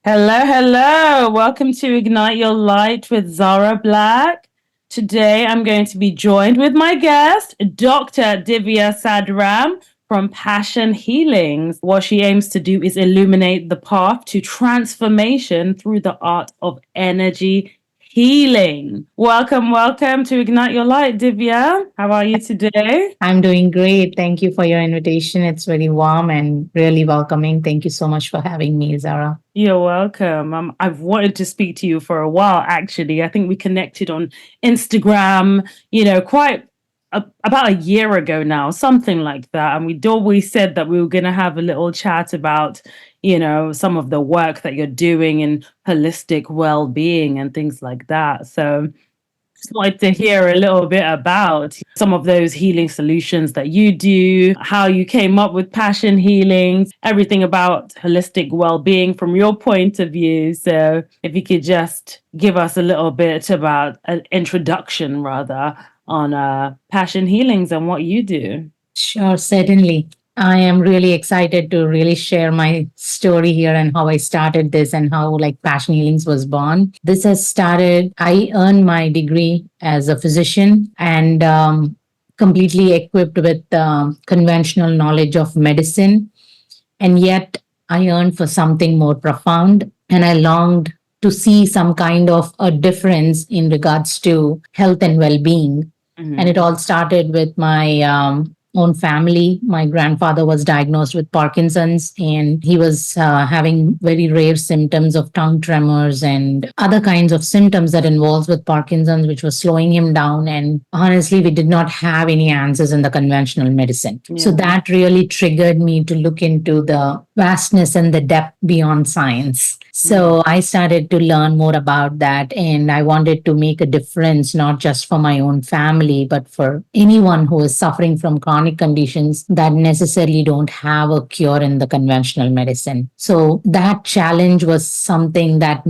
Hello, hello. Welcome to Ignite Your Light with Zara Black. Today I'm going to be joined with my guest, Dr. Divya Sadram from Passion Healings. What she aims to do is illuminate the path to transformation through the art of energy healing. Welcome, welcome to Ignite Your Light, Divya. How are you today? I'm doing great. Thank you for your invitation. It's very warm and really welcoming. Thank you so much for having me, Zara. You're welcome. I've wanted to speak to you for a while, actually. I think we connected on Instagram, quite about a year ago now, something like that. And we'd always said that we were going to have a little chat about, some of the work that you're doing in holistic well being and things like that. So, just wanted to hear a little bit about some of those healing solutions that you do, how you came up with passion healings, everything about holistic well-being from your point of view. So if you could just give us a little bit about an introduction rather on passion healings and what you do. Sure, certainly. I am really excited to really share my story here and how I started this and how Passion Healings was born. This has started, I earned my degree as a physician and completely equipped with conventional knowledge of medicine. And yet I yearned for something more profound and I longed to see some kind of a difference in regards to health and well-being. And it all started with my own family. My grandfather was diagnosed with Parkinson's and he was having very rare symptoms of tongue tremors and other kinds of symptoms that involves with Parkinson's, which was slowing him down. And honestly, we did not have any answers in the conventional medicine. So that really triggered me to look into the vastness and the depth beyond science. So I started to learn more about that and I wanted to make a difference, not just for my own family, but for anyone who is suffering from chronic conditions that necessarily don't have a cure in the conventional medicine. So that challenge was something that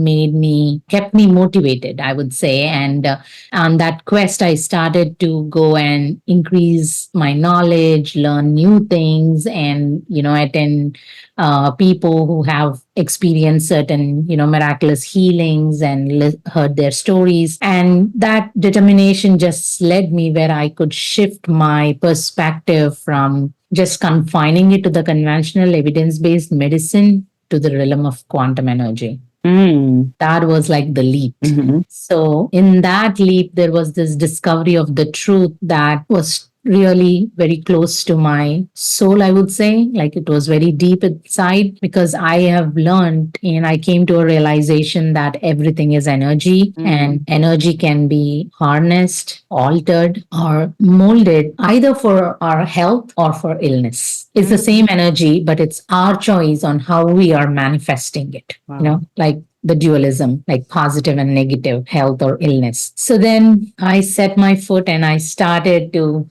kept me motivated, I would say. And on that quest, I started to go and increase my knowledge, learn new things, and, attend people who have experienced certain, miraculous healings and heard their stories. And that determination just led me where I could shift my perspective from just confining it to the conventional evidence-based medicine to the realm of quantum energy. That was like the leap. So in that leap, there was this discovery of the truth that was really very close to my soul, I would say. Like it was very deep inside because I have learned and I came to a realization that everything is energy and energy can be harnessed, altered, or molded either for our health or for illness. It's the same energy, but it's our choice on how we are manifesting it. Like the dualism, like positive and negative health or illness. So then I set my foot and I started to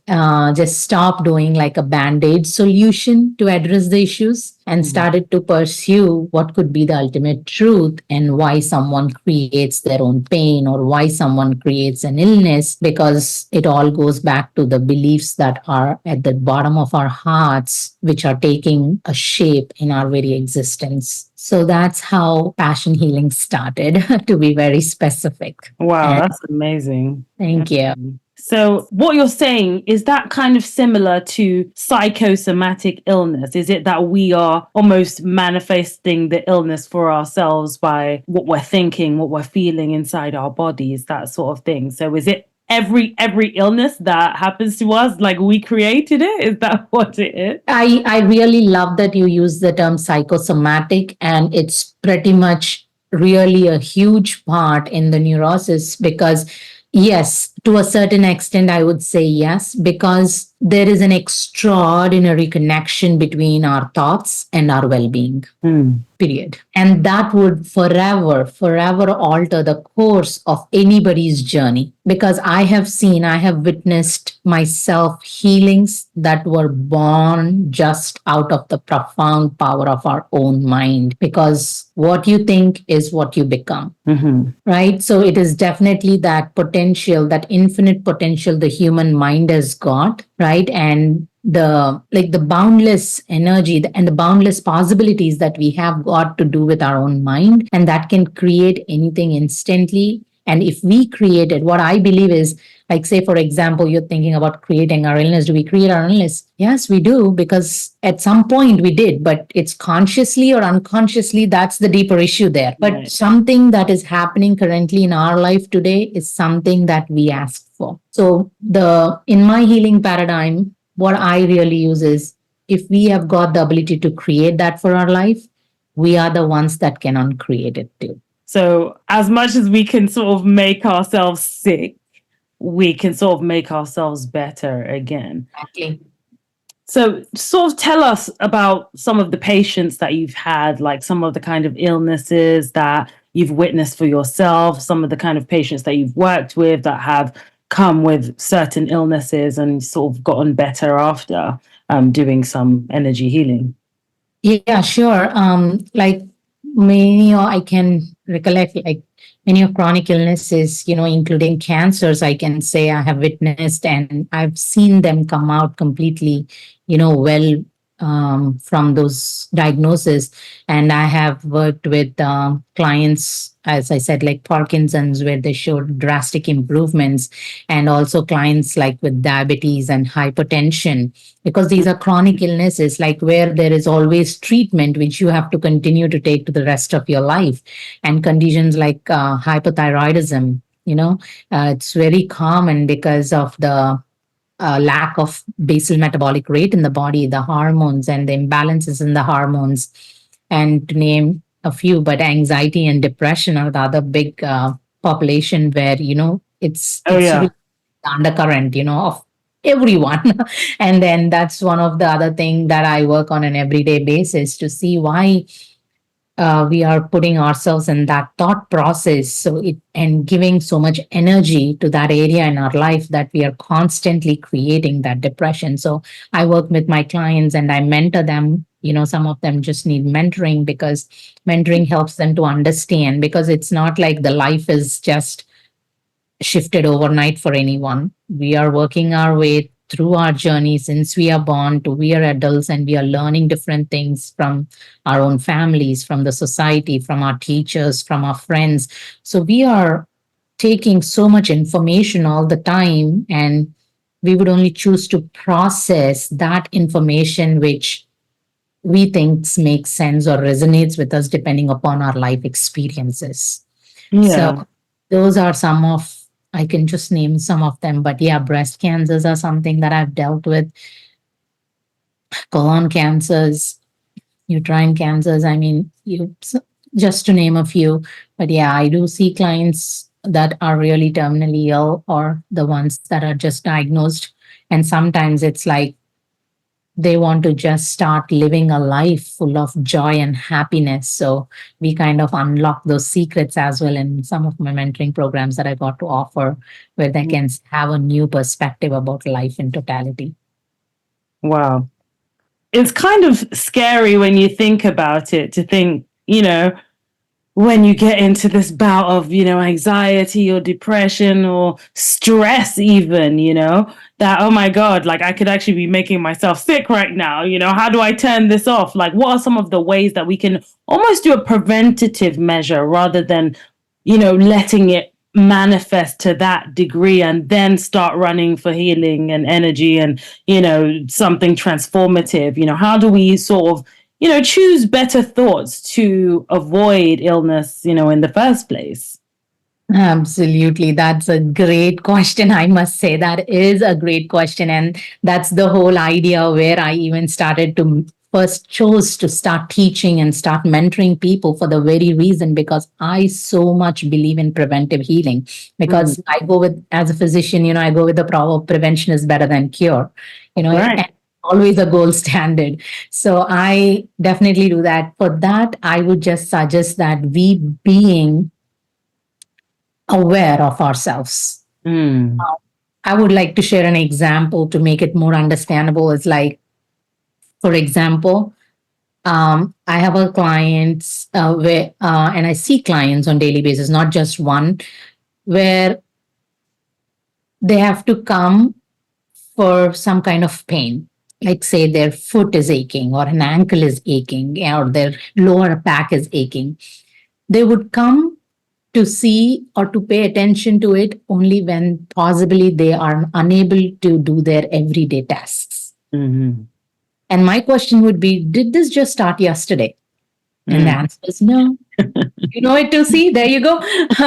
just stop doing like a band-aid solution to address the issues and started to pursue what could be the ultimate truth and why someone creates their own pain or why someone creates an illness, because it all goes back to the beliefs that are at the bottom of our hearts, which are taking a shape in our very existence. So that's how passion healing started, to be very specific. Wow, that's amazing. Thank you. So, what you're saying, is that kind of similar to psychosomatic illness? Is it that we are almost manifesting the illness for ourselves by what we're thinking, what we're feeling inside our bodies, that sort of thing? So, is it every illness that happens to us like we created it? Is that what it is? I really love that you use the term psychosomatic, and it's pretty much really a huge part in the neurosis because yes, to a certain extent, I would say yes, because there is an extraordinary connection between our thoughts and our well being, period. And that would forever alter the course of anybody's journey. Because I have witnessed myself healings that were born just out of the profound power of our own mind. Because what you think is what you become, right? So it is definitely that potential, that infinite potential the human mind has got, right? And the boundless energy and the boundless possibilities that we have got to do with our own mind, and that can create anything instantly. And if we create it, what I believe is, like, say for example, you're thinking about creating our illness. Do we create our illness? Yes, we do, because at some point we did, but it's consciously or unconsciously, that's the deeper issue there. But Right. something that is happening currently in our life today is something that we ask for. So the in my healing paradigm, what I really use is, if we have got the ability to create that for our life, we are the ones that can uncreate it too. So, as much as we can sort of make ourselves sick, we can sort of make ourselves better again. Exactly. So, sort of tell us about some of the patients that you've had, like some of the kind of illnesses that you've witnessed for yourself, some of the kind of patients that you've worked with that have come with certain illnesses and sort of gotten better after doing some energy healing. Yeah, sure. Like many, I can recollect, like many of chronic illnesses, including cancers, I can say I have witnessed and I've seen them come out completely, well, from those diagnoses. And I have worked with clients, as I said, like Parkinson's, where they showed drastic improvements, and also clients like with diabetes and hypertension, because these are chronic illnesses, like where there is always treatment which you have to continue to take to the rest of your life. And conditions like hypothyroidism, it's very common because of the lack of basal metabolic rate in the body, the hormones and the imbalances in the hormones, and to name a few. But anxiety and depression are the other big population where, Oh, it's really yeah. the undercurrent, of everyone. And then that's one of the other thing that I work on an everyday basis, to see why we are putting ourselves in that thought process, so it and giving so much energy to that area in our life, that we are constantly creating that depression. So I work with my clients and I mentor them. Some of them just need mentoring, because mentoring helps them to understand, because it's not like the life is just shifted overnight for anyone. We are working our way through our journey since we are born to we are adults, and we are learning different things from our own families, from the society, from our teachers, from our friends. So we are taking so much information all the time, and we would only choose to process that information which we think makes sense or resonates with us, depending upon our life experiences. So Yeah. those are some of, I can just name some of them, but yeah, breast cancers are something that I've dealt with, colon cancers, uterine cancers. I mean, just to name a few. But yeah, I do see clients that are really terminally ill, or the ones that are just diagnosed. And sometimes it's like they want to just start living a life full of joy and happiness. So we kind of unlock those secrets as well in some of my mentoring programs that I got to offer, where they can have a new perspective about life in totality. Wow. It's kind of scary when you think about it, to think, when you get into this bout of, anxiety or depression or stress, even, that, oh my God, like I could actually be making myself sick right now. How do I turn this off? Like, what are some of the ways that we can almost do a preventative measure rather than, letting it manifest to that degree and then start running for healing and energy and, something transformative? How do we sort of choose better thoughts to avoid illness, in the first place? Absolutely. That's a great question. I must say that is a great question. And that's the whole idea where I even started to first chose to start teaching and start mentoring people, for the very reason, because I so much believe in preventive healing. Mm, Because I go with, as a physician, I go with the proverb, prevention is better than cure, right. and always a gold standard. So I definitely do that. For that, I would just suggest that we being aware of ourselves. Mm, I would like to share an example to make it more understandable. It's like, for example, I have a clients and I see clients on daily basis, not just one, where they have to come for some kind of pain. like say their foot is aching or an ankle is aching or their lower back is aching, they would come to see or to pay attention to it only when possibly they are unable to do their everyday tasks. Mm-hmm. And my question would be, did this just start yesterday? And the Mm. answer is no. You know it to see. There you go.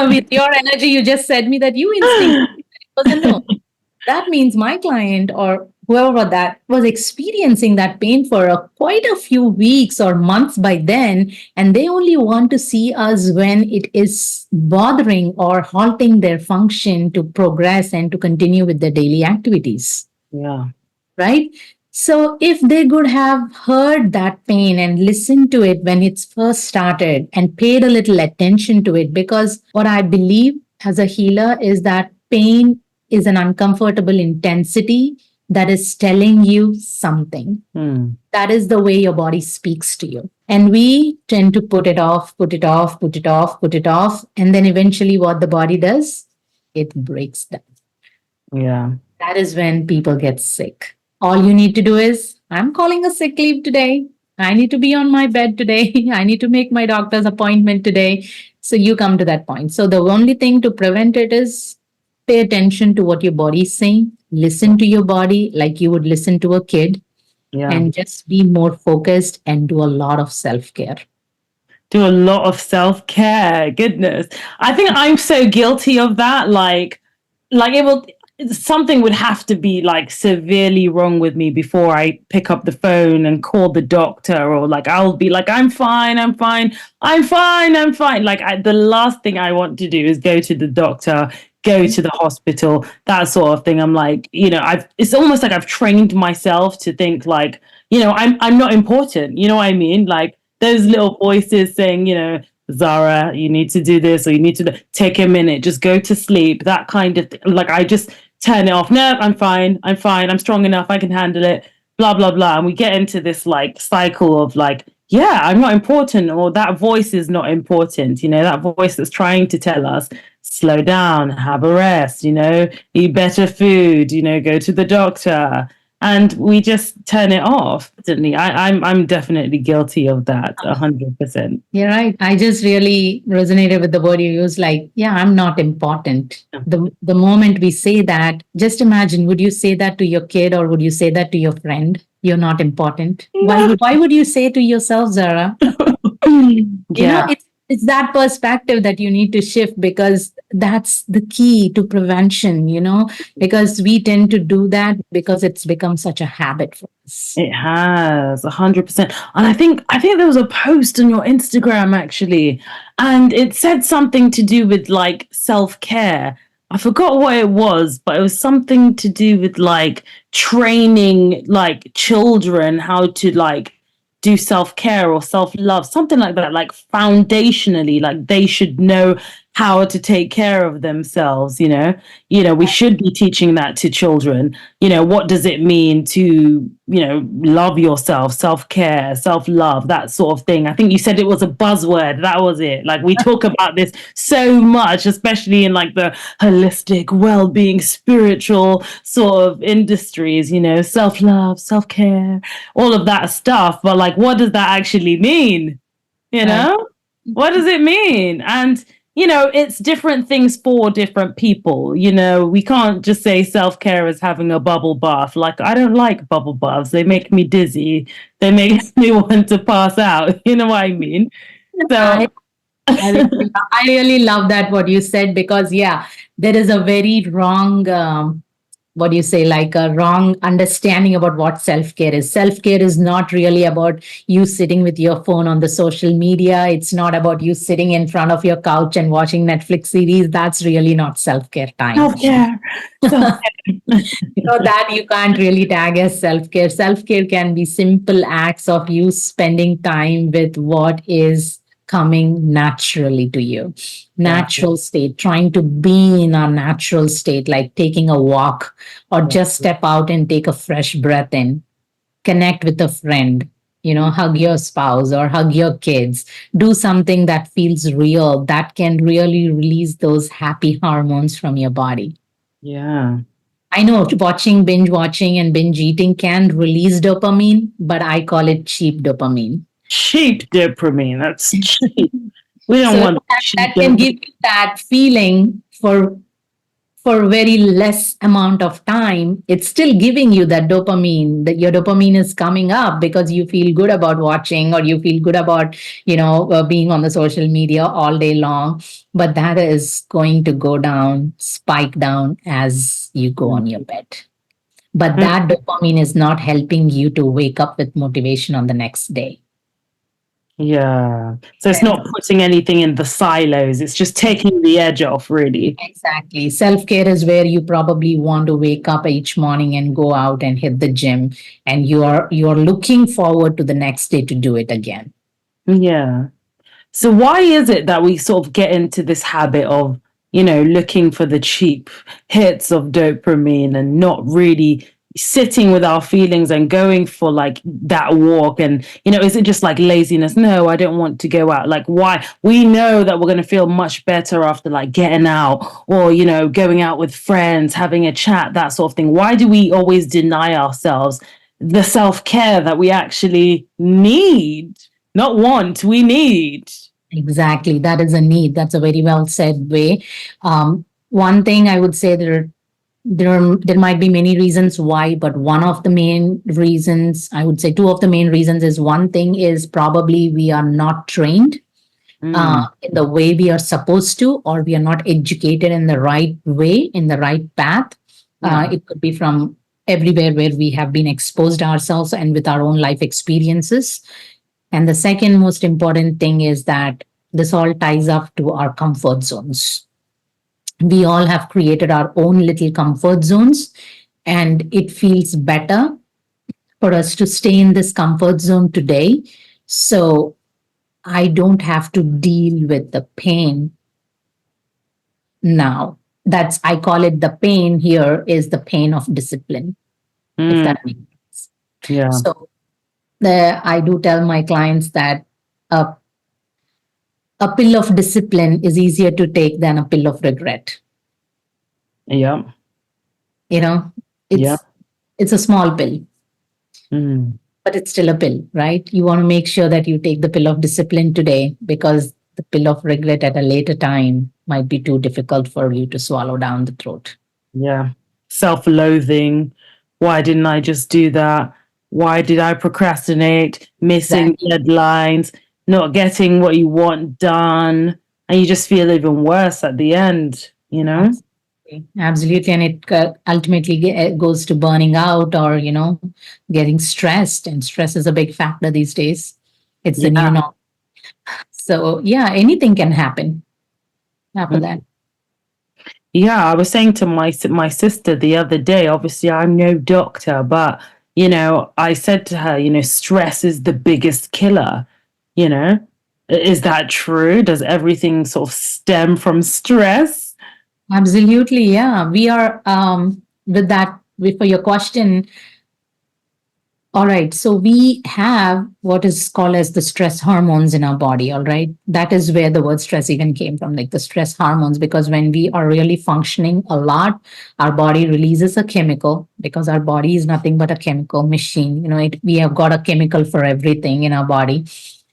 With your energy, you just said me that you instinct was a no. That means my client or whoever that was experiencing that pain for quite a few weeks or months by then, and they only want to see us when it is bothering or halting their function to progress and to continue with their daily activities, Yeah. right? So, if they could have heard that pain and listened to it when it's first started and paid a little attention to it, because what I believe as a healer is that pain is an uncomfortable intensity that is telling you something. Mm. That is the way your body speaks to you. And we tend to put it off, put it off, put it off, put it off. And then eventually, what the body does, it breaks down. Yeah. That is when people get sick. All you need to do is, I'm calling a sick leave today. I need to be on my bed today. I need to make my doctor's appointment today. So you come to that point. So the only thing to prevent it is pay attention to what your body is saying. Listen to your body like you would listen to a kid, Yeah. and just be more focused and do a lot of self care. Do a lot of self-care. Goodness. I think I'm so guilty of that. Like it will something would have to be like severely wrong with me before I pick up the phone and call the doctor, or like I'll be like, I'm fine, I'm fine, I'm fine, I'm fine. Like the last thing I want to do is go to the doctor, go to the hospital, that sort of thing. I'm like, I've it's almost like I've trained myself to think like, I'm not important. You know what I mean? Like those little voices saying, Zara, you need to do this, or you need to take a minute, just go to sleep, that kind of thing. Like I just turn it off. No, I'm fine. I'm fine. I'm strong enough. I can handle it. Blah, blah, blah. And we get into this like cycle of like, yeah, I'm not important, or that voice is not important. That voice that's trying to tell us, slow down, have a rest, eat better food, go to the doctor. And we just turn it off. Definitely. I'm definitely guilty of that 100%. You're right. I just really resonated with the word you used, like, yeah, I'm not important. The moment we say that, just imagine, would you say that to your kid or would you say that to your friend? You're not important. Why would you say to yourself, Zara? Yeah. It's that perspective that you need to shift, because that's the key to prevention, because we tend to do that because it's become such a habit for us. It has 100%. And I think there was a post on your Instagram actually, and it said something to do with like self-care. I forgot what it was, but it was something to do with like training like children how to like do self-care or self-love, something like that, like foundationally, like they should know how to take care of themselves. We should be teaching that to children. What does it mean to love yourself, self-care, self-love, that sort of thing. I think you said it was a buzzword. That was it. Like we talk about this so much, especially in like the holistic well-being, spiritual sort of industries, self-love, self-care, all of that stuff. But like, what does that actually mean? What does it mean? And it's different things for different people. We can't just say self-care is having a bubble bath. Like, I don't like bubble baths. They make me dizzy. They make me want to pass out. You know what I mean? So I really love that what you said, because yeah, there is a very wrong what do you say, like a wrong understanding about what self-care is. Self-care is not really about you sitting with your phone on the social media. It's not about you sitting in front of your couch and watching Netflix series. That's really not self-care time. self-care. That you can't really tag as self-care. Self-care can be simple acts of you spending time with what is coming naturally to you. Natural state, trying to be in a natural state, like taking a walk or just step out and take a fresh breath in. Connect with a friend, hug your spouse or hug your kids. Do something that feels real, that can really release those happy hormones from your body. Yeah. I know binge watching and binge eating can release dopamine, but I call it cheap dopamine. Cheap dopamine. That's cheap. We don't So want that cheap can dopamine. give you that feeling for very less amount of time. It's still giving you that dopamine, that your dopamine is coming up because you feel good about watching, or you feel good about being on the social media all day long. But that is going to go down, spike down as you go on your bed. But that dopamine is not helping you to wake up with motivation on the next day. Yeah. So it's And not putting anything in the silos. It's just taking the edge off, really. exactly. Self care is where you probably want to wake up each morning and go out and hit the gym, and you're looking forward to the next day to do it again. Yeah. So why is it that we sort of get into this habit of, looking for the cheap hits of dopamine and not really sitting with our feelings and going for like that walk? And, is it just like laziness? No, I don't want to go out. Like, why? We know that we're going to feel much better after like getting out or, going out with friends, having a chat, that sort of thing. Why do we always deny ourselves the self-care that we actually need? Not want, we need. Exactly. That is a need. That's a very well said way. One thing I would say, there might be many reasons why, but one of the main reasons, I would say two of the main reasons, is one thing is probably we are not trained in the way we are supposed to, or we are not educated in the right way, in the right path. Yeah. It could be from everywhere where we have been exposed ourselves and with our own life experiences. And the second most important thing is that this all ties up to our comfort zones. We all have created our own little comfort zones, and it feels better for us to stay in this comfort zone today. So I don't have to deal with the pain now. I call it, the pain here is the pain of discipline, if Mm, that makes sense. yeah. So I do tell my clients that a, a pill of discipline is easier to take than a pill of regret. Yeah. You know, Yeah. it's a small pill, Mm, but it's still a pill, right? You want to make sure that you take the pill of discipline today, because the pill of regret at a later time might be too difficult for you to swallow down the throat. yeah. Self-loathing. Why didn't I just do that? Why did I procrastinate? Missing Exactly. deadlines, not getting what you want done, and you just feel even worse at the end, you know? Absolutely. Absolutely. And it ultimately goes to burning out, or, getting stressed. And stress is a big factor these days. It's the new Yeah. norm. So, yeah, anything can happen after that. Yeah, I was saying to my sister the other day, obviously I'm no doctor, but I said to her, stress is the biggest killer, you know? Is that true? Does everything sort of stem from stress? Absolutely. Yeah. We are, with that, for your question, all right. So we have what is called as the stress hormones in our body. All right. That is where the word stress even came from, like the stress hormones, because when we are really functioning a lot, our body releases a chemical, because our body is nothing but a chemical machine. We have got a chemical for everything in our body.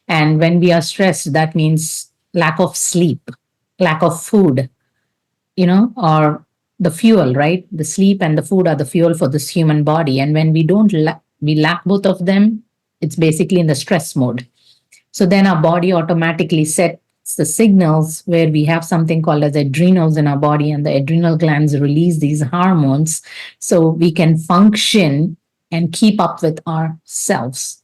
And when we are stressed, that means lack of sleep, lack of food, or the fuel, right? The sleep and the food are the fuel for this human body. And when we lack both of them, it's basically in the stress mode. So then our body automatically sets the signals, where we have something called as adrenals in our body, and the adrenal glands release these hormones so we can function and keep up with ourselves.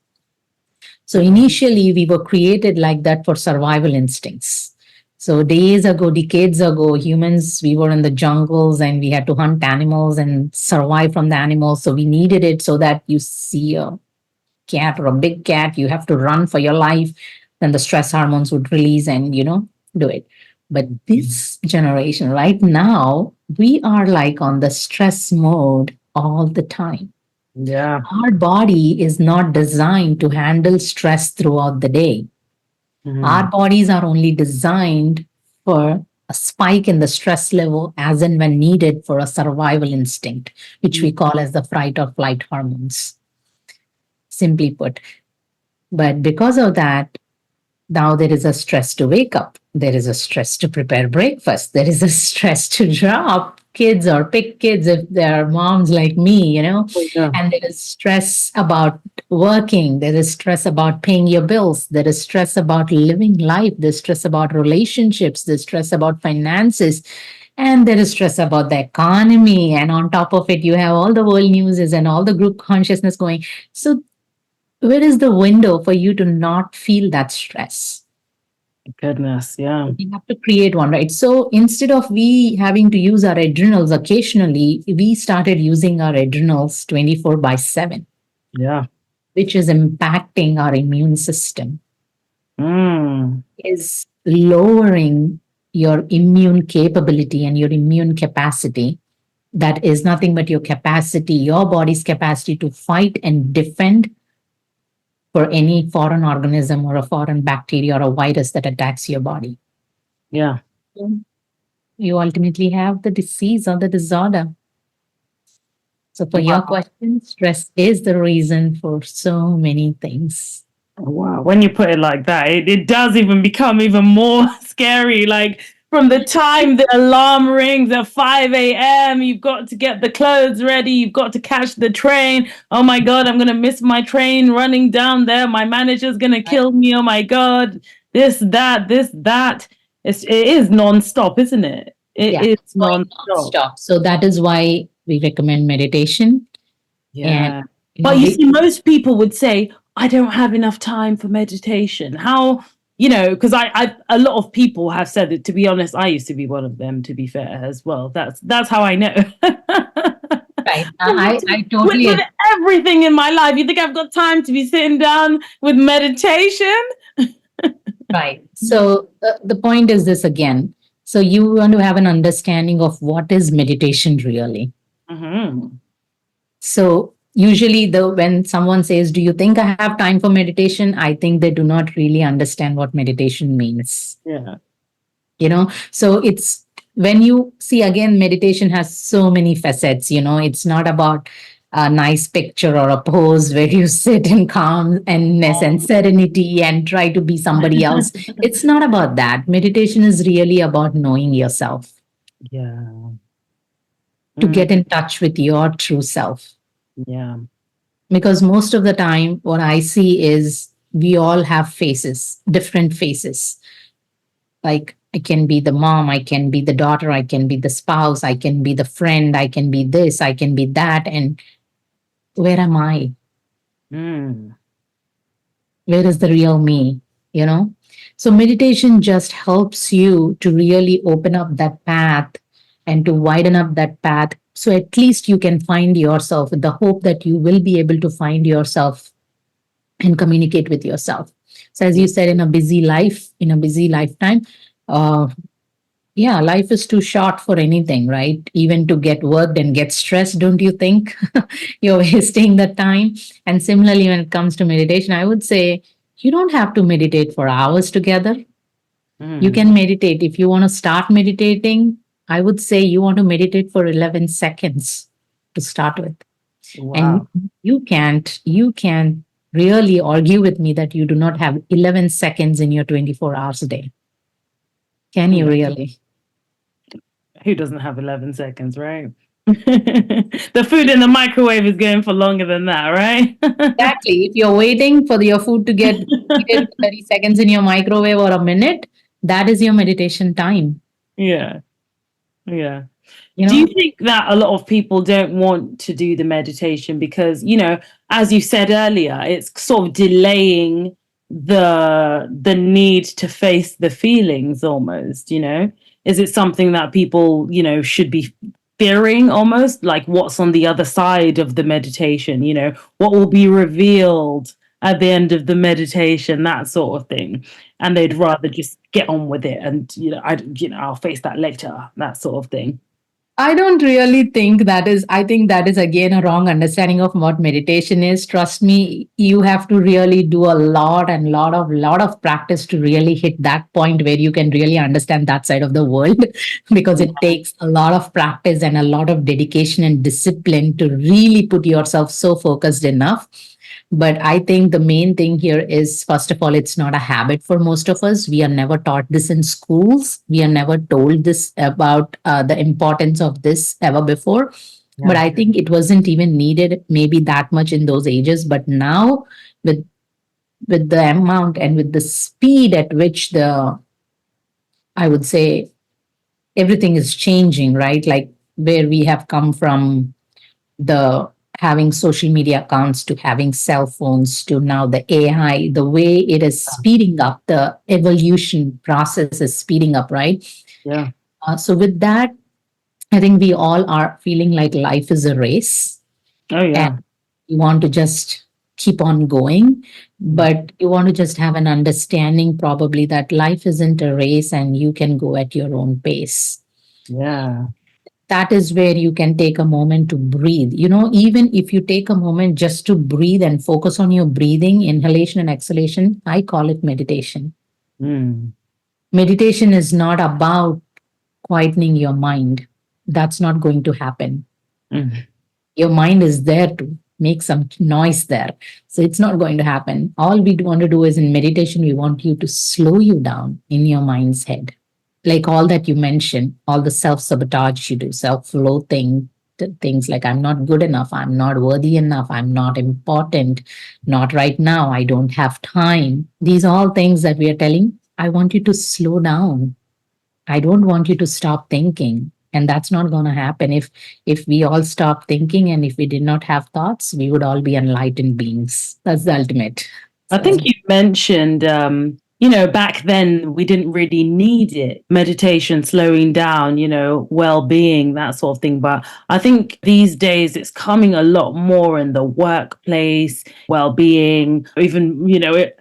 So initially, we were created like that for survival instincts. So days ago, decades ago, humans, we were in the jungles and we had to hunt animals and survive from the animals. So we needed it, so that you see a cat or a big cat, you have to run for your life. Then the stress hormones would release and, do it. But this generation right now, we are like on the stress mode all the time. Yeah. Our body is not designed to handle stress throughout the day. Our Mhm. bodies are only designed for a spike in the stress level as and when needed for a survival instinct, which we call as the fight or flight hormones, simply put. But because of that, now there is a stress to wake up. There is a stress to prepare breakfast. There is a stress to drop kids or pick kids if they're moms like me, Yeah. And there is stress about working. There is stress about paying your bills. There is stress about living life. There's stress about relationships. There's stress about finances. And there is stress about the economy. And on top of it, you have all the world newses and all the group consciousness going. So where is the window for you to not feel that stress? Goodness, yeah. We have to create one, right? So instead of we having to use our adrenals occasionally, we started using our adrenals 24/7. Yeah. Which is impacting our immune system, is lowering your immune capability and your immune capacity. That is nothing but your capacity, your body's capacity to fight and defend for any foreign organism or a foreign bacteria or a virus that attacks your body. Yeah. You ultimately have the disease or the disorder. So, for your question, stress is the reason for so many things. Wow. When you put it like that, it does even become even more scary. Like from the time the alarm rings at 5 a.m., you've got to get the clothes ready. You've got to catch the train. Oh my God, I'm going to miss my train running down there. My manager's going to kill me. Oh my God. This, that. It is nonstop, isn't it? It is nonstop. So that is why we recommend meditation. Yeah. But you see, most people would say, I don't have enough time for meditation. How, because I a lot of people have said it. To be honest, I used to be one of them, to be fair, as well. That's how I know. Right. I totally with everything in my life. You think I've got time to be sitting down with meditation? Right. So the point is this again. So you want to have an understanding of what is meditation really. So usually when someone says, do you think I have time for meditation? I think they do not really understand what meditation means. Yeah. So it's when you see again, meditation has so many facets, it's not about a nice picture or a pose where you sit in calmness and serenity and try to be somebody else. It's not about that. Meditation is really about knowing yourself. Yeah. To get in touch with your true self. Yeah. Because most of the time, what I see is we all have faces, different faces. Like I can be the mom, I can be the daughter, I can be the spouse, I can be the friend, I can be this, I can be that. And where am I? Where is the real me? So meditation just helps you to really open up that path and to widen up that path. So at least you can find yourself with the hope that you will be able to find yourself and communicate with yourself. So as you said, in a busy life, in a busy lifetime, life is too short for anything, right? Even to get worked and get stressed, don't you think? You're wasting the time. And similarly, when it comes to meditation, I would say you don't have to meditate for hours together. You can meditate. If you want to start meditating, I would say you want to meditate for 11 seconds to start with. Wow. And you can't really argue with me that you do not have 11 seconds in your 24 hours a day. Can you really? Who doesn't have 11 seconds, right? The food in the microwave is going for longer than that, right? Exactly. If you're waiting for your food to get 30 seconds in your microwave or a minute, that is your meditation time. Yeah. Yeah. Do you think that a lot of people don't want to do the meditation because, as you said earlier, it's sort of delaying the need to face the feelings almost, Is it something that people, should be fearing almost, like what's on the other side of the meditation, what will be revealed at the end of the meditation, that sort of thing, and they'd rather just get on with it and I'll face that later, that sort of thing. I don't really think that is, I think that is again a wrong understanding of what meditation is. Trust me, you have to really do a lot and lot of practice to really hit that point where you can really understand that side of the world because it takes a lot of practice and a lot of dedication and discipline to really put yourself so focused enough. But I think the main thing here is, first of all, it's not a habit for most of us. We are never taught this in schools. We are never told this about the importance of this ever before. But Yeah. I think it wasn't even needed maybe that much in those ages. But now, with with the amount and with the speed at which the, I would say, everything is changing, right? Like where we have come from the having social media accounts to having cell phones to now the AI, the way it is speeding up, the evolution process is speeding up, right? Yeah. So, with that, I think we all are feeling like life is a race Oh and yeah. you want to just keep on going, but you want to just have an understanding probably that life isn't a race and you can go at your own pace. Yeah. That is where you can take a moment to breathe. You know, even if you take a moment just to breathe and focus on your breathing, inhalation and exhalation, I call it meditation. Mm. Meditation is not about quietening your mind. That's not going to happen. Mm. Your mind is there to make some noise there. So it's not going to happen. All we want to do is in meditation, we want you to slow you down in your mind's head. Like all that you mentioned, all the self sabotage you do, self loathing, things like I'm not good enough, I'm not worthy enough, I'm not important, not right now, I don't have time. These are all things that we are telling. I want you to slow down. I don't want you to stop thinking. And that's not going to happen. If we all stop thinking and if we did not have thoughts, we would all be enlightened beings. That's the ultimate. I think So you mentioned, back then we didn't really need it. Meditation, slowing down, well being, that sort of thing. But I think these days it's coming a lot more in the workplace, well being, even,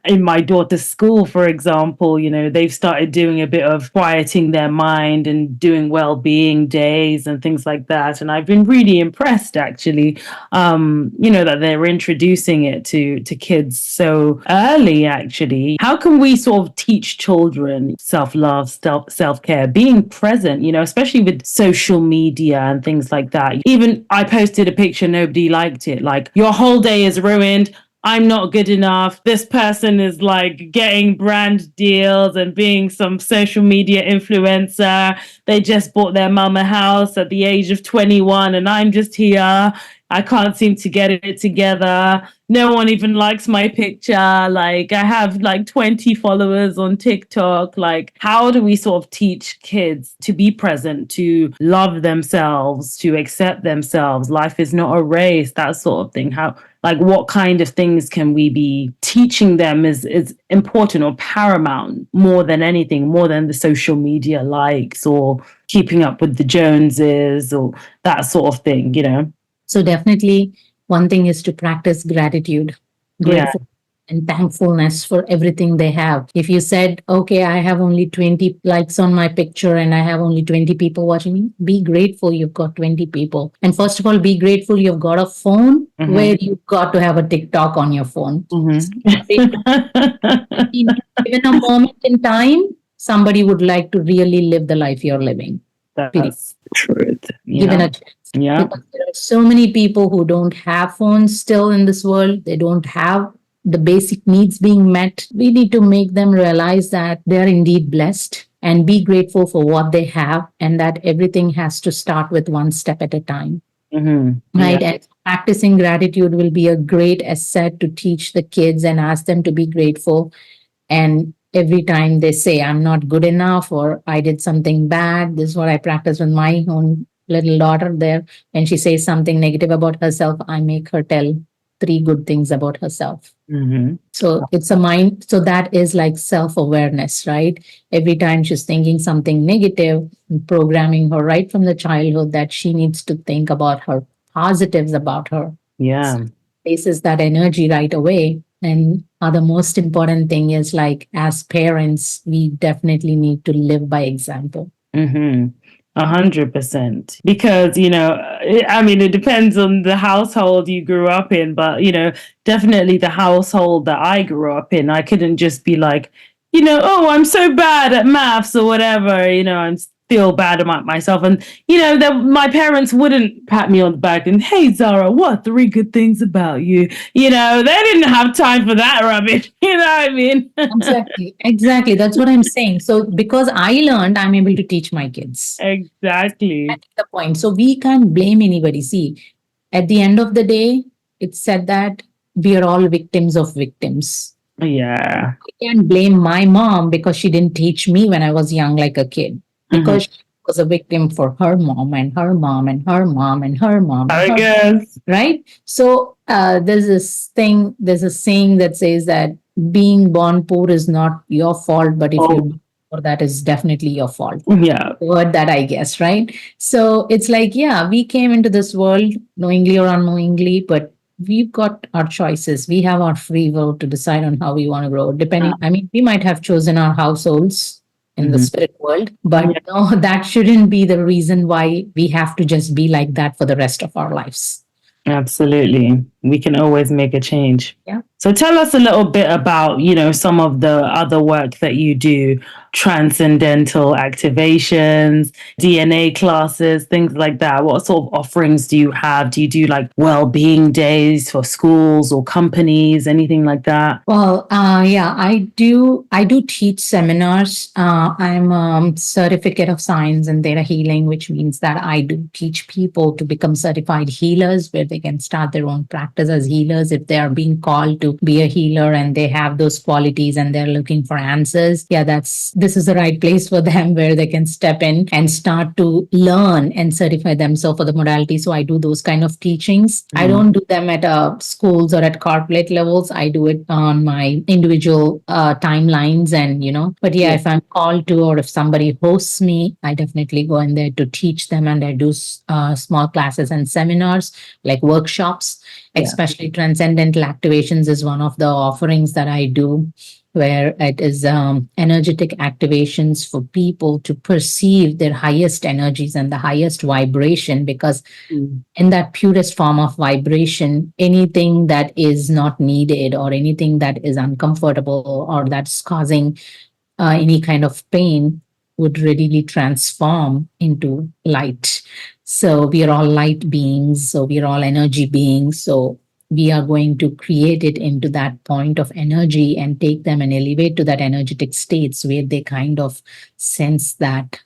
in my daughter's school, for example, they've started doing a bit of quieting their mind and doing well being days and things like that. And I've been really impressed actually, that they're introducing it to kids so early actually. How can we sort of teach children self-love, self-care, being present, especially with social media and things like that? Even I posted a picture, nobody liked it, like your whole day is ruined, I'm not good enough. This person is like getting brand deals and being some social media influencer. They just bought their mum a house at the age of 21, and I'm just here. I can't seem to get it together. No one even likes my picture. Like, I have like 20 followers on TikTok. Like, how do we sort of teach kids to be present, to love themselves, to accept themselves? Life is not a race, that sort of thing. How, like, what kind of things can we be teaching them is important or paramount more than anything, more than the social media likes or keeping up with the Joneses or that sort of thing? So definitely one thing is to practice gratitude, Yeah. grateful and thankfulness for everything they have. If you said, okay, I have only 20 likes on my picture and I have only 20 people watching me, be grateful you've got 20 people. And first of all, be grateful you've got a phone Mm-hmm. where you've got to have a TikTok on your phone. Mm-hmm. Given a moment in time, somebody would like to really live the life you're living. Period. That's truth. Given Yeah. a chance. Yeah. Because there are so many people who don't have phones still in this world. They don't have the basic needs being met. We need to make them realize that they are indeed blessed and be grateful for what they have, and that everything has to start with one step at a time. Mm-hmm. Yeah. Right. And practicing gratitude will be a great asset to teach the kids and ask them to be grateful. And every time they say, I'm not good enough or I did something bad, this is what I practice with my own little daughter there. When she says something negative about herself, I make her tell three good things about herself. Mm-hmm. So it's a mind. So that is like self awareness, right? Every time she's thinking something negative, programming her right from the childhood that she needs to think about her positives about her. Yeah. Places that energy right away. And the most important thing is like as parents, we definitely need to live by example. Mm-hmm. 100%. Because, I mean, it depends on the household you grew up in, but, definitely the household that I grew up in, I couldn't just be like, oh, I'm so bad at maths or whatever, I'm still bad about myself. And, my parents wouldn't pat me on the back and, hey, Zara, what 3 good things about you? They didn't have time for that rubbish. You know what I mean? Exactly. Exactly. That's what I'm saying. So because I learned, I'm able to teach my kids. Exactly. That's the point. So we can't blame anybody. See, at the end of the day, it's said that we are all victims of victims. Yeah. I can't blame my mom because she didn't teach me when I was young, like a kid, Mhm. because she was a victim for her mom and her mom and her mom and her mom and I her, guess. right? So there's a saying that says that being born poor is not your fault, but if Oh, you, or that is definitely your fault. yeah. Word that I guess, right? So it's like, yeah, we came into this world knowingly or unknowingly, but we've got our choices. We have our free will to decide on how we want to grow. Depending, I mean, we might have chosen our households in the Mhm. spirit world, but no, that shouldn't be the reason why we have to just be like that for the rest of our lives. Absolutely. We can always make a change. Yeah. So tell us a little bit about, some of the other work that you do, transcendental activations, DNA classes, things like that. What sort of offerings do you have? Do you do like well-being days for schools or companies, anything like that? Well, yeah, I do teach seminars. I'm certificate of science and theta healing, which means that I do teach people to become certified healers, where they can start their own practice as healers if they are being called to be a healer and they have those qualities and they're looking for answers. Yeah, this is the right place for them where they can step in and start to learn and certify themselves for the modality. So I do those kind of teachings. I don't do them at schools or at corporate levels. I do it on my individual timelines, and but yeah, if I'm called to, or if somebody hosts me, I definitely go in there to teach them, and I do small classes and seminars, like workshops. Especially transcendental activations is one of the offerings that I do, where it is energetic activations for people to perceive their highest energies and the highest vibration, because in that purest form of vibration, anything that is not needed or anything that is uncomfortable or that's causing any kind of pain would readily transform into light. So we are all light beings. So we are all energy beings. So we are going to create it into that point of energy and take them and elevate to that energetic states where they kind of sense that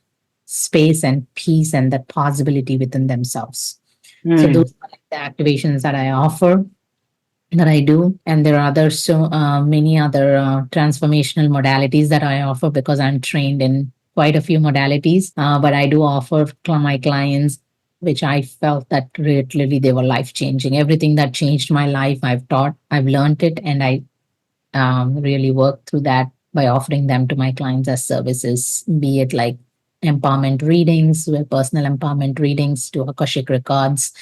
space and peace and that possibility within themselves. So those are like the activations that I offer, that I do. And there are many other transformational modalities that I offer, because I'm trained in quite a few modalities. But I do offer to my clients, which I felt that really they were life changing. Everything that changed my life, I've learned it, and I really work through that by offering them to my clients as services, be it like empowerment readings, personal empowerment readings, to Akashic records,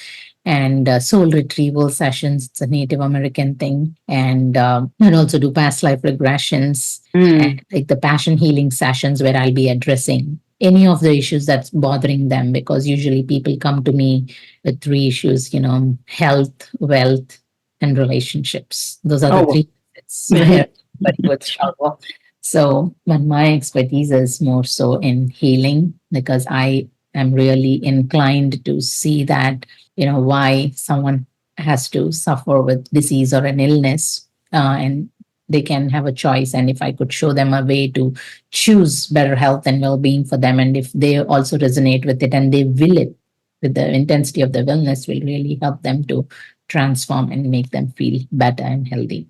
and soul retrieval sessions. It's a Native American thing. And I also do past life regressions, and like the passion healing sessions, where I'll be addressing any of the issues that's bothering them, because usually people come to me with 3 issues, health, wealth, and relationships. Those are the Oh, 3 it's where everybody would struggle. So, but my expertise is more so in healing, because I am really inclined to see that, why someone has to suffer with disease or an illness, and they can have a choice. And if I could show them a way to choose better health and well being for them, and if they also resonate with it and they will it with the intensity of the wellness, will really help them to transform and make them feel better and healthy.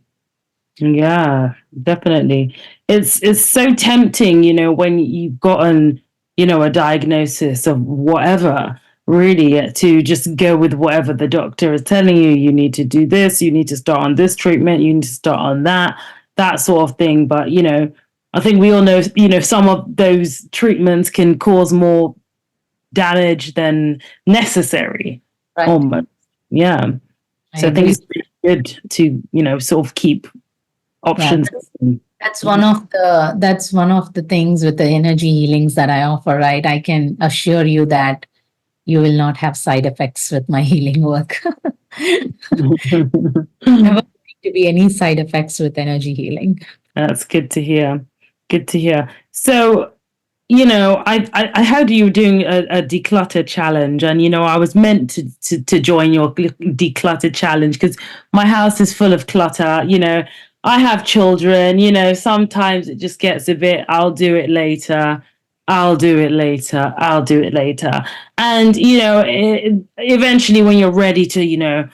yeah, definitely. It's so tempting, when you've gotten, a diagnosis of whatever, really, to just go with whatever the doctor is telling you. You need to do this, you need to start on this treatment, you need to start on that sort of thing. But, I think we all know, some of those treatments can cause more damage than necessary. Right. Almost. Yeah. I So I think agree. it's really good to, sort of keep Yeah, options. That's one of the things with the energy healings that I offer, right? I can assure you that you will not have side effects with my healing work. Never going to be any side effects with energy healing. That's good to hear. Good to hear. So, I heard you were doing a declutter challenge, and I was meant to join your declutter challenge because my house is full of clutter. I have children. Sometimes it just gets a bit. I'll do it later. I'll do it later. I'll do it later. And eventually, when you're ready to,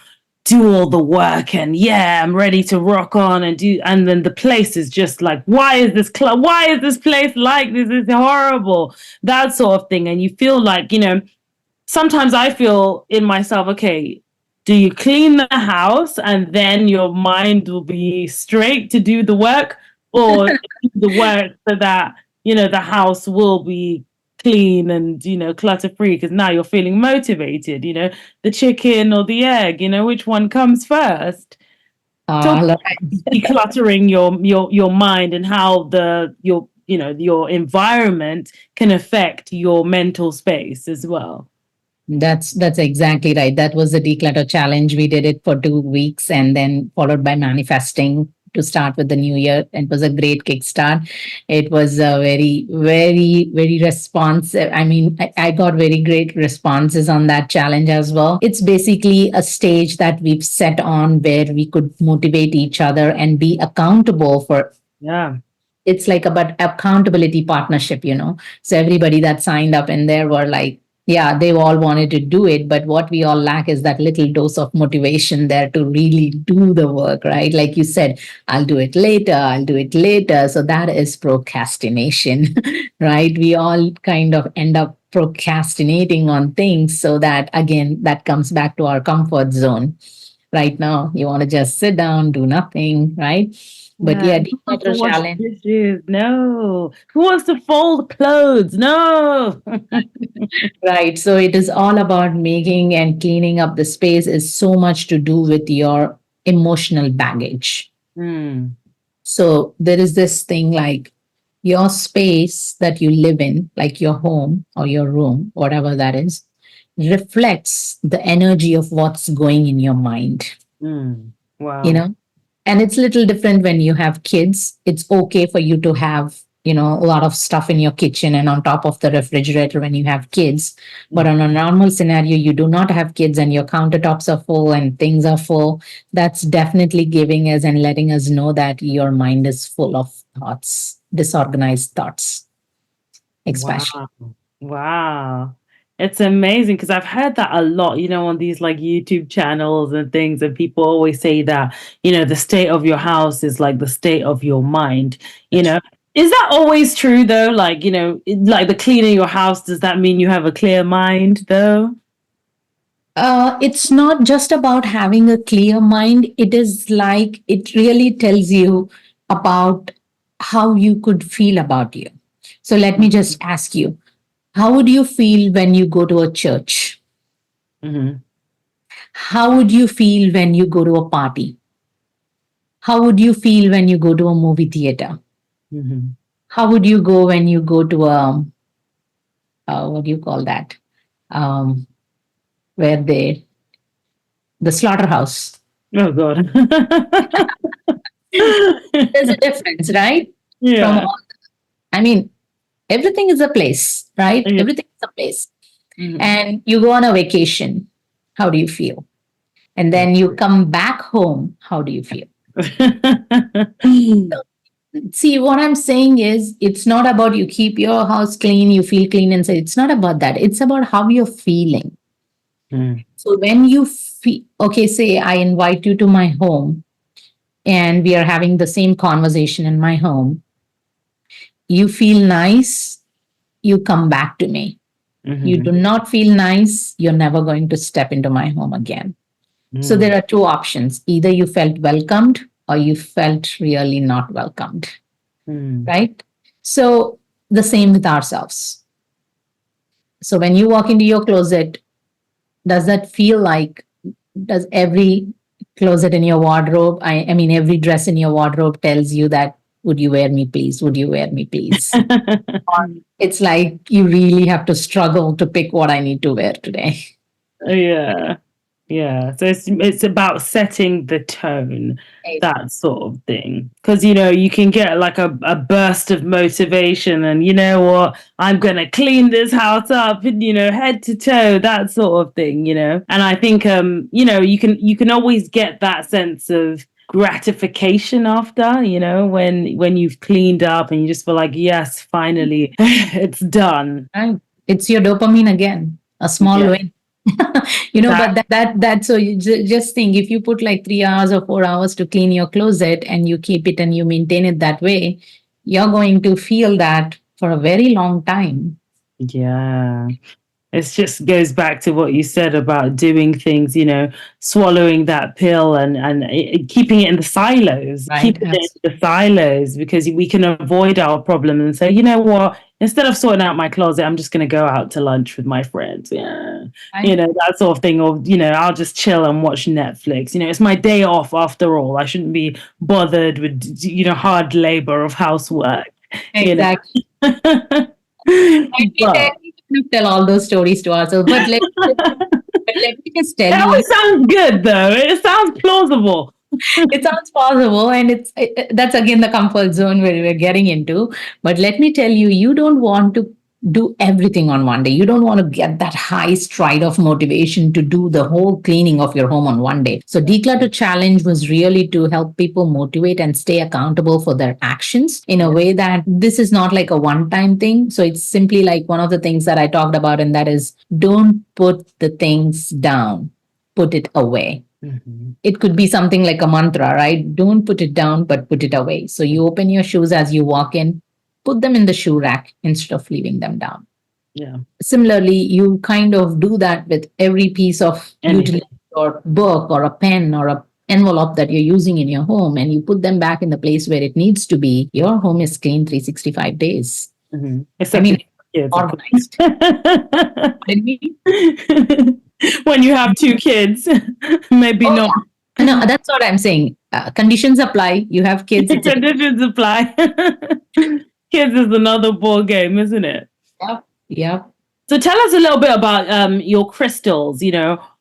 do all the work and yeah, I'm ready to rock on and do, and then the place is just like, why is this club, why is this place like this? Is horrible, that sort of thing. And you feel like, sometimes I feel in myself, okay, do you clean the house and then your mind will be straight to do the work, or do the work so that the house will be clean and clutter free, because now you're feeling motivated, the chicken or the egg, which one comes first? Talk All about right. decluttering your mind and how your environment can affect your mental space as well. That's exactly right. That was the declutter challenge. We did it for 2 weeks and then followed by manifesting to start with the new year. It was a great kickstart. It was a very, very, very responsive. I mean, I got very great responses on that challenge as well. It's basically a stage that we've set on where we could motivate each other and be accountable for. Yeah. It's like about accountability partnership. So everybody that signed up in there were like, yeah, they all wanted to do it, but what we all lack is that little dose of motivation there to really do the work, right? Like you said, I'll do it later, I'll do it later. So that is procrastination. Right? We all kind of end up procrastinating on things, so that again, that comes back to our comfort zone. Right now you want to just sit down, do nothing, right? But Yeah, yeah, who wants to declutter wash challenge. dishes? No. Who wants to fold clothes? No. Right. So it is all about making and cleaning up the space is so much to do with your emotional baggage. Hmm. So there is this thing like your space that you live in, like your home or your room, whatever that is, reflects the energy of what's going in your mind, Hmm. you Wow. know? And it's a little different when you have kids. It's okay for you to have, a lot of stuff in your kitchen and on top of the refrigerator when you have kids. But Mm. on a normal scenario, you do not have kids and your countertops are full and things are full. That's definitely giving us and letting us know that your mind is full of thoughts, disorganized thoughts, especially. Wow. Wow. It's amazing because I've heard that a lot, on these like YouTube channels and things, and people always say that, the state of your house is like the state of your mind, you know. Is that always true though? Like, like the cleaner your house, does that mean you have a clear mind though? It's not just about having a clear mind. It is like it really tells you about how you could feel about you. So let me just ask you, how would you feel when you go to a church? Mm-hmm. How would you feel when you go to a party? How would you feel when you go to a movie theater? Mm-hmm. How would you go when you go to a, what do you call that? Um, where the slaughterhouse. Oh God. There's a difference, right? From Yeah. all, I mean, everything is a place, right? Yeah. Everything is a place. Mhm. And you go on a vacation. How do you feel? And then you come back home. How do you feel? So, see, what I'm saying is, it's not about you keep your house clean, you feel clean inside. It's not about that. It's about how you're feeling. Mm. So when you feel, okay, say I invite you to my home and we are having the same conversation in my home, you feel nice, you come back to me. You do Mhm. not feel nice, you're never going to step into my home again. So there Mm. are two options. Either you felt welcomed or you felt really not welcomed, Mm. right? So the same with ourselves. So when you walk into your closet, does that feel like, does every closet in your wardrobe, I mean, every dress in your wardrobe tells you that would you wear me, please? Would you wear me, please? It's like you really have to struggle to pick what I need to wear today. Yeah. Yeah. So it's about setting the tone, Right. that sort of thing. Because you can get like a burst of motivation and you know what, I'm gonna clean this house up and head to toe, that sort of thing. And I think you can always get that sense of gratification after, when you've cleaned up and you just feel like, yes, finally it's done. Right. It's your dopamine again, a small Yeah. win. But that so you just think if you put like 3 hours or 4 hours to clean your closet and you keep it and you maintain it that way, you're going to feel that for a very long time. Yeah. It just goes back to what you said about doing things, swallowing that pill and keeping it in the silos, Right. keeping it in the silos, because we can avoid our problem and say, you know what, instead of sorting out my closet, I'm just going to go out to lunch with my friends. Yeah. Right. That sort of thing. Or, I'll just chill and watch Netflix. It's my day off after all. I shouldn't be bothered with, hard labor of housework. Exactly. And But we kind of tell all those stories to ourselves. But let me just tell it you, always sounds good, though. It sounds plausible. it sounds possible, and that's again the comfort zone where we're getting into. But let me tell you, you don't want to do everything on one day. You don't want to get that high stride of motivation to do the whole cleaning of your home on one day. So declutter challenge was really to help people motivate and stay accountable for their actions in a way that this is not like a one time thing. So it's simply like one of the things that I talked about, and that is don't put the things down, put it away. Mhm. It could be something like a mantra, right? Don't put it down, but put it away. So you open your shoes as you walk in, put them in the shoe rack instead of leaving them down. Yeah. Similarly, you kind of do that with every piece of Anything. utility or book or a pen or a envelope that you're using in your home, and you put them back in the place where it needs to be. Your home is clean 365 days. Mhm. I Except mean, kids, of course. organized. Pardon me? When you have two kids, maybe Oh, not. yeah. No, that's what I'm saying. Conditions apply. You have kids. It's a Conditions apply. Kids is another ball game, isn't it? Yep. Yep. So tell us a little bit about your crystals.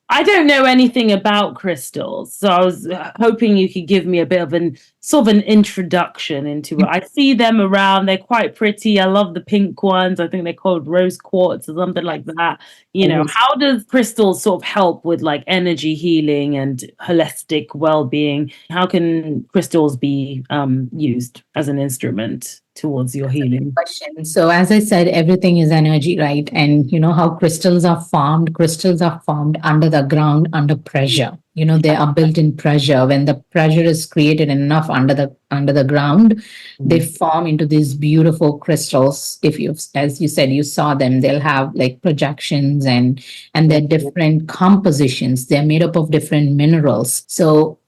I don't know anything about crystals, so I was hoping you could give me a bit of an sort of an introduction into it. I see them around; they're quite pretty. I love the pink ones. I think they're called rose quartz or something like that. Yes. How does crystals sort of help with like energy healing and holistic well-being? How can crystals be used as an instrument towards your healing? Question. So, as I said, everything is energy, right? And you know how crystals are formed? Crystals are formed under the ground, under pressure. They are built in pressure. When the pressure is created enough under the ground, they form into these beautiful crystals. If you, as you said, you saw them, they'll have like projections and they're different compositions. They're made up of different minerals. So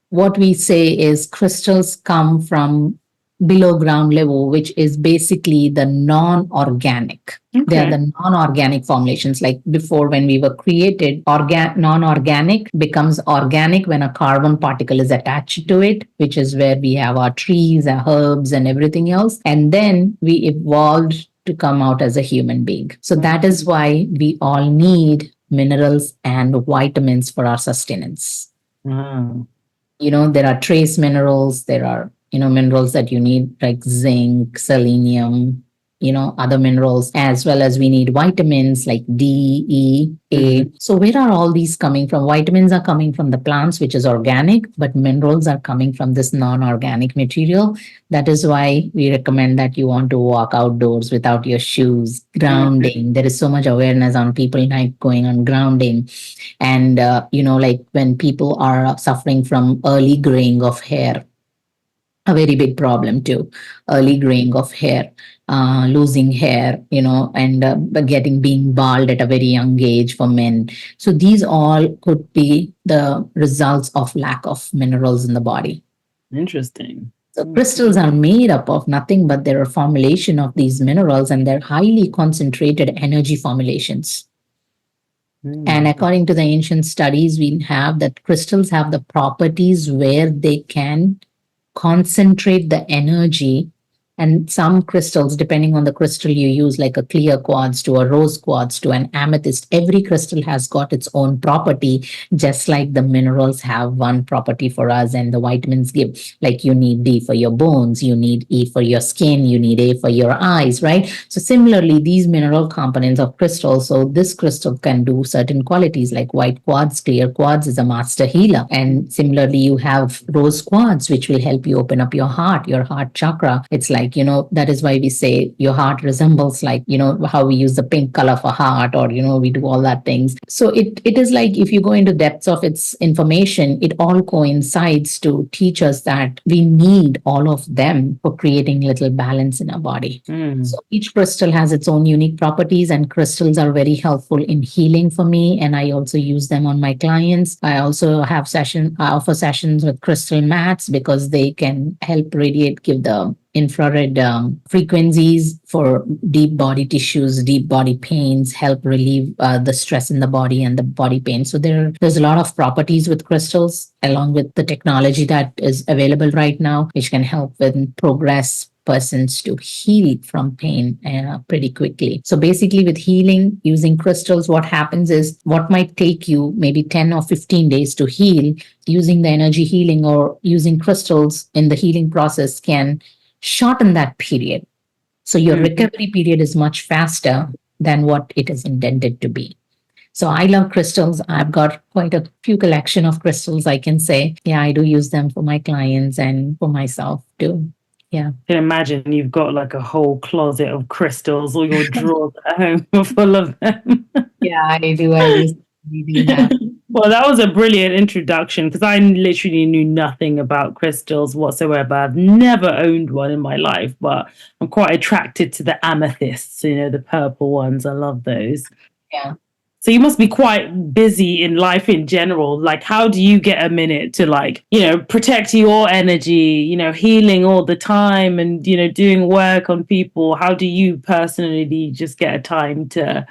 what we say is crystals come from below ground level, which is basically the non-organic. They are Okay. the non-organic formulations. Like before, when we were created, non-organic becomes organic when a carbon particle is attached to it, which is where we have our trees, our herbs, and everything else. And then we evolved to come out as a human being. So that is why we all need minerals and vitamins for our sustenance. Wow. There are trace minerals, there are minerals that you need like zinc, selenium, other minerals, as well as we need vitamins like D, E, A. So where are all these coming from? Vitamins are coming from the plants, which is organic, but minerals are coming from this non-organic material. That is why we recommend that you want to walk outdoors without your shoes. Grounding. There is so much awareness on people like going on grounding. And like when people are suffering from early graying of hair, a very big problem too. Early graying of hair, losing hair, and being bald at a very young age for men. So these all could be the results of lack of minerals in the body. Interesting. So crystals are made up of nothing but they're a formulation of these minerals, and they're highly concentrated energy formulations. And according to the ancient studies, we have that crystals have the properties where they can concentrate the energy. And some crystals, depending on the crystal you use, like a clear quartz to a rose quartz to an amethyst, every crystal has got its own property, just like the minerals have one property for us and the vitamins give. Like you need D for your bones, you need E for your skin, you need A for your eyes, right? So similarly, these mineral components of crystals, so this crystal can do certain qualities like white quartz, clear quartz is a master healer. And similarly, you have rose quartz, which will help you open up your heart chakra. It's like, that is why we say your heart resembles like, how we use the pink color for heart, or, we do all that things. So it is like if you go into depths of its information, it all coincides to teach us that we need all of them for creating little balance in our body. So each crystal has its own unique properties, and crystals are very helpful in healing for me. And I also use them on my clients. I also I offer sessions with crystal mats because they can help radiate, give the infrared frequencies for deep body tissues, deep body pains, help relieve the stress in the body and the body pain. So there's a lot of properties with crystals, along with the technology that is available right now, which can help with progress persons to heal from pain pretty quickly. So basically, with healing using crystals, what happens is what might take you maybe 10 or 15 days to heal, using the energy healing or using crystals in the healing process can shorten that period. So your recovery period is much faster than what it is intended to be. So I love crystals. I've got quite a few collection of crystals, I can say. Yeah, I do use them for my clients and for myself too. Yeah. I can imagine you've got like a whole closet of crystals, or your drawers at home are full of them. Yeah, I do. We do have. Well, that was a brilliant introduction because I literally knew nothing about crystals whatsoever. I've never owned one in my life, but I'm quite attracted to the amethysts, the purple ones. I love those. Yeah. So you must be quite busy in life in general. Like, how do you get a minute to protect your energy, healing all the time and, doing work on people? How do you personally just get a time to,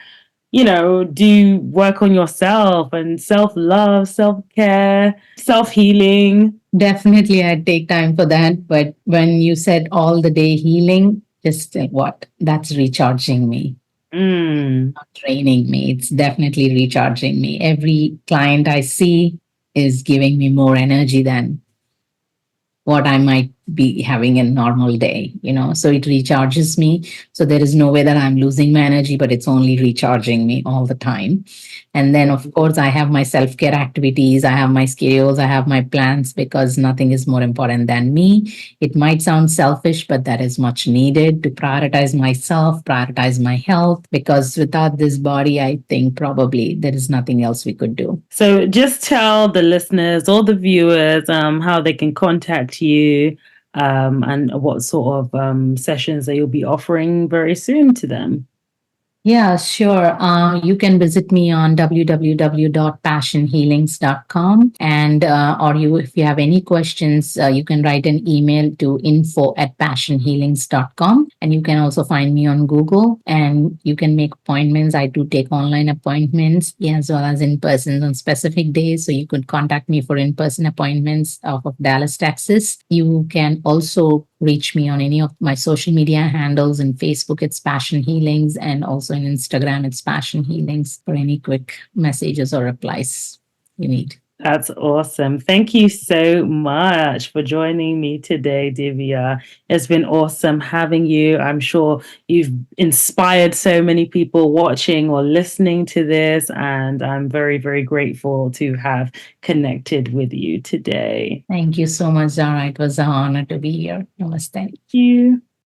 do work on yourself and self-love, self-care, self-healing? Definitely, I'd take time for that. But when you said all the day healing, just like what? That's recharging me. Not draining me. It's definitely recharging me. Every client I see is giving me more energy than what I might be having a normal day, so it recharges me. So there is no way that I'm losing my energy, but it's only recharging me all the time. And then, of course, I have my self care activities, I have my schedules, I have my plans, because nothing is more important than me. It might sound selfish, but that is much needed to prioritize myself, prioritize my health, because without this body, I think probably there is nothing else we could do. So just tell the listeners or the viewers how they can contact you and what sort of sessions that you'll be offering very soon to them. Yeah, sure. You can visit me on www.passionhealings.com. And if you have any questions, you can write an email to info@passionhealings.com. And you can also find me on Google, and you can make appointments. I do take online appointments, as well as in person on specific days. So you could contact me for in-person appointments off of Dallas, Texas. You can also reach me on any of my social media handles. In Facebook, it's Passion Healings, and also in Instagram, it's Passion Healings, for any quick messages or replies you need. That's awesome. Thank you so much for joining me today, Divya. It's been awesome having you. I'm sure you've inspired so many people watching or listening to this, and I'm very, very grateful to have connected with you today. Thank you so much, Zara. It was an honor to be here. Namaste. Thank you.